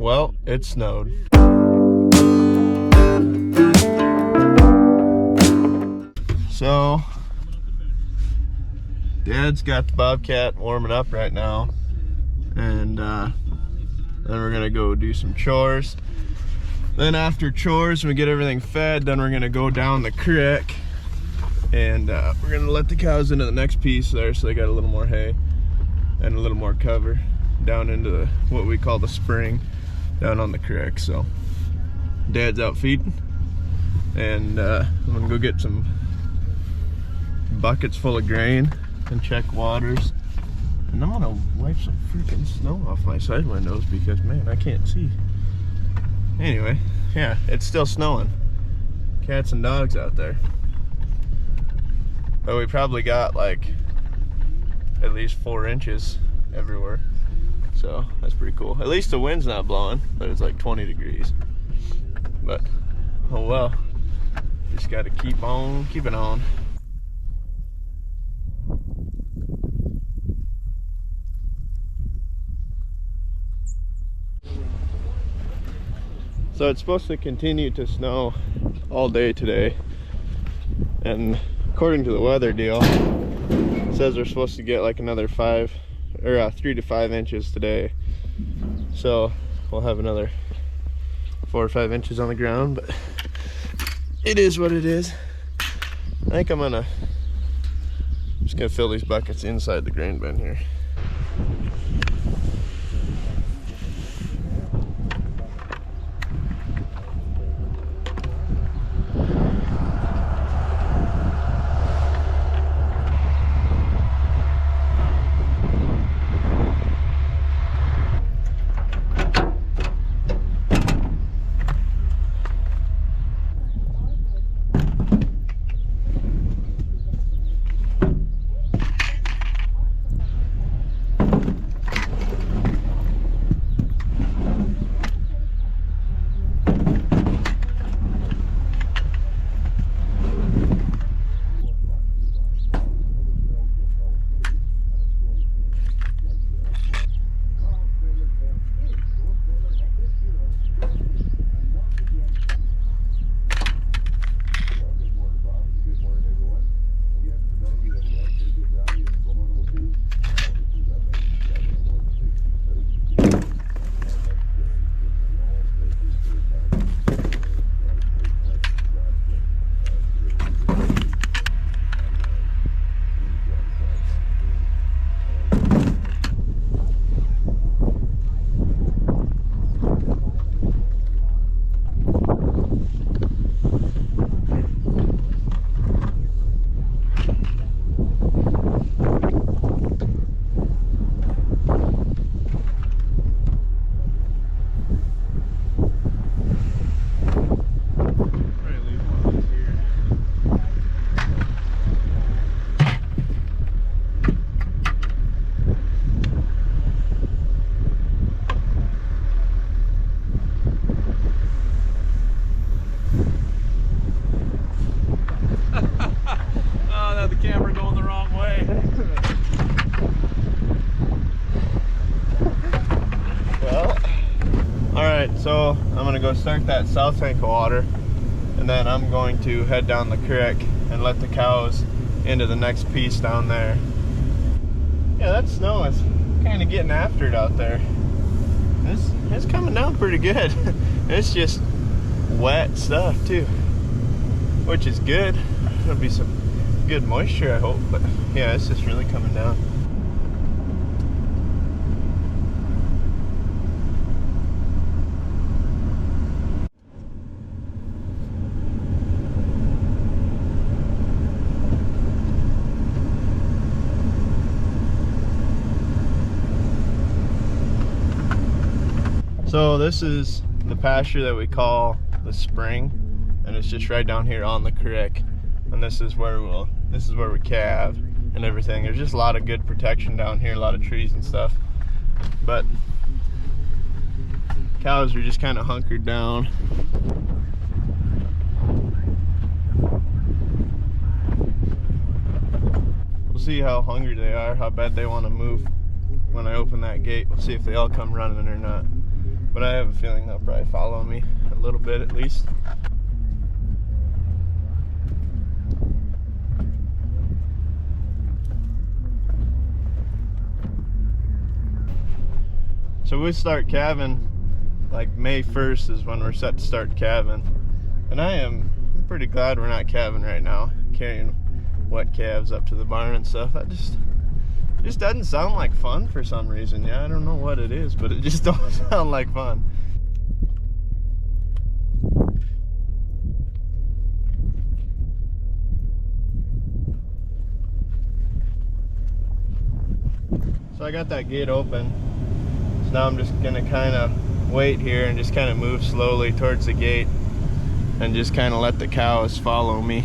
Well, it snowed. So, Dad's got the Bobcat warming up right now, and then we're gonna go do some chores. Then after chores, when we get everything fed, then we're gonna go down the creek, and we're gonna let the cows into the next piece there, so they got a little more hay and a little more cover down into what we call the spring down on the creek. So Dad's out feeding, and I'm gonna go get some buckets full of grain and check waters, and I'm gonna wipe some freaking snow off my side windows because, man, I can't see. Anyway, yeah, it's still snowing. Cats and dogs out there, but we probably got like at least 4 inches everywhere, so that's pretty cool. At least the wind's not blowing, but it's like 20 degrees. But oh well, just gotta keep on keeping on. So it's supposed to continue to snow all day today, and according to the weather deal, it says we're supposed to get like another 3 to 5 inches today. So we'll have another 4 or 5 inches on the ground, but it is what it is. I think I'm just gonna fill these buckets inside the grain bin here. So I'm gonna go start that south tank of water, and then I'm going to head down the creek and let the cows into the next piece down there. Yeah, that snow is kind of getting after it out there. It's coming down pretty good. It's just wet stuff too, which is good. There'll be some good moisture, I hope, but yeah, it's just really coming down. So this is the pasture that we call the spring, and it's just right down here on the creek. And this is where we calve and everything. There's just a lot of good protection down here, a lot of trees and stuff. But cows are just kind of hunkered down. We'll see how hungry they are, how bad they want to move when I open that gate. We'll see if they all come running or not. but I have a feeling they'll probably follow me a little bit at least. So we start calving like May 1st is when we're set to start calving. And I'm pretty glad we're not calving right now, carrying wet calves up to the barn and stuff. That just doesn't sound like fun for some reason. Yeah, I don't know what it is, but it just don't sound like fun. So I got that gate open. So now I'm just gonna kind of wait here and just kind of move slowly towards the gate and just kind of let the cows follow me.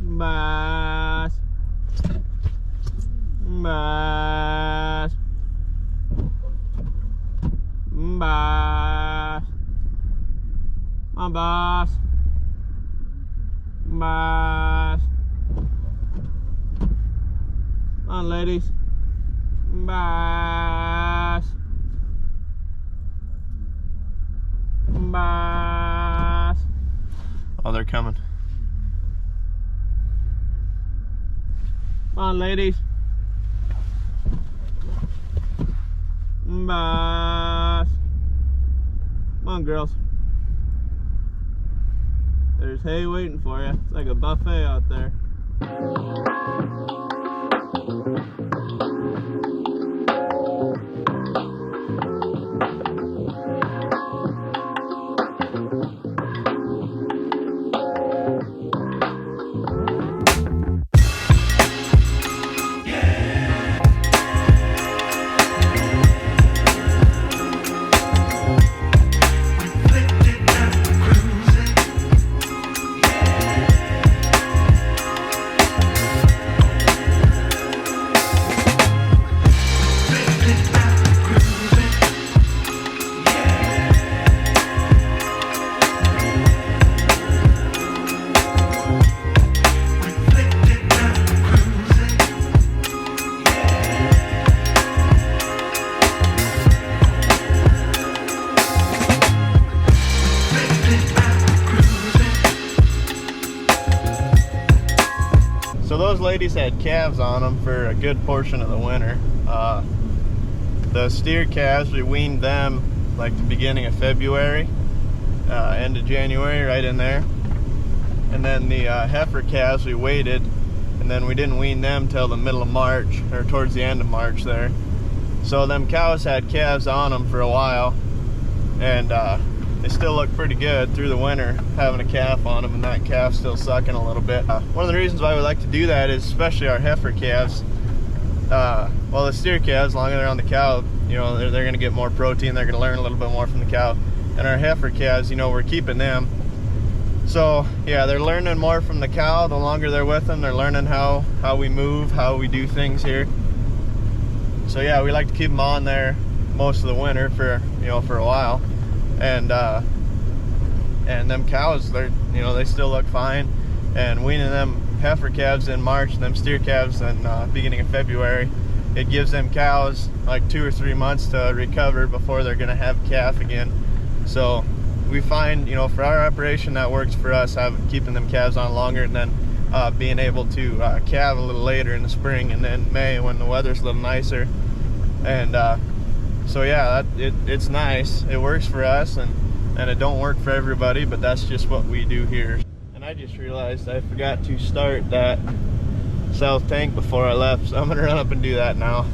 Bass. Bass. Bass. My boss. Bass. Come on, ladies. Bass. Bass. Oh, they're coming. Come on, ladies. Bass. Come on, girls. There's hay waiting for you. It's like a buffet out there. Those ladies had calves on them for a good portion of the winter. The steer calves, we weaned them like the beginning of February, end of January, right in there. And then the heifer calves we waited, and then we didn't wean them till the middle of March, or towards the end of March there. So them cows had calves on them for a while, and they still look pretty good through the winter, having a calf on them, and that calf still sucking a little bit. One of the reasons why we like to do that is, especially our heifer calves, well, the steer calves, as long as they're on the cow, you know, they're going to get more protein, they're going to learn a little bit more from the cow. And our heifer calves, you know, we're keeping them. So, yeah, they're learning more from the cow. The longer they're with them, they're learning how we move, how we do things here. So, yeah, we like to keep them on there most of the winter for, you know, for a while. And them cows, they're, you know, they still look fine. And weaning them heifer calves in March and them steer calves in beginning of February, it gives them cows like 2 or 3 months to recover before they're gonna have calf again. So we find, you know, for our operation, that works for us, keeping them calves on longer, and then being able to calve a little later in the spring and then May when the weather's a little nicer. And so yeah, it's nice. It works for us, and it don't work for everybody, but that's just what we do here. And I just realized I forgot to start that south tank before I left, so I'm gonna run up and do that now.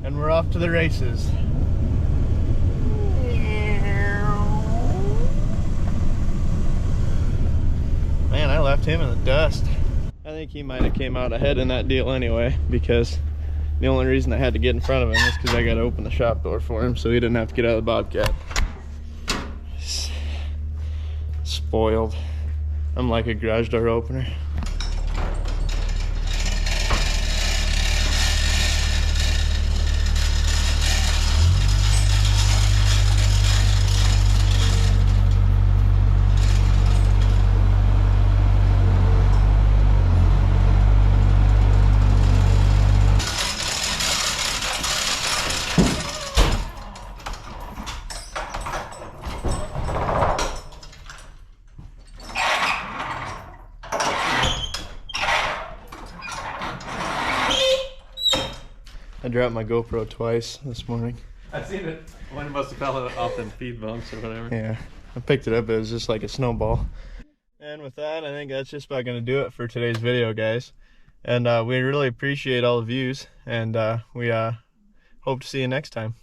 And we're off to the races. Man, I left him in the dust. I think he might have came out ahead in that deal anyway, because The only reason I had to get in front of him is because I got to open the shop door for him so he didn't have to get out of the Bobcat. Spoiled. I'm like a garage door opener. I dropped my GoPro twice this morning. I've seen it. One must have fell off in speed bumps or whatever. Yeah, I picked it up, it was just like a snowball. And with that, I think that's just about going to do it for today's video, guys. And we really appreciate all the views, and we hope to see you next time.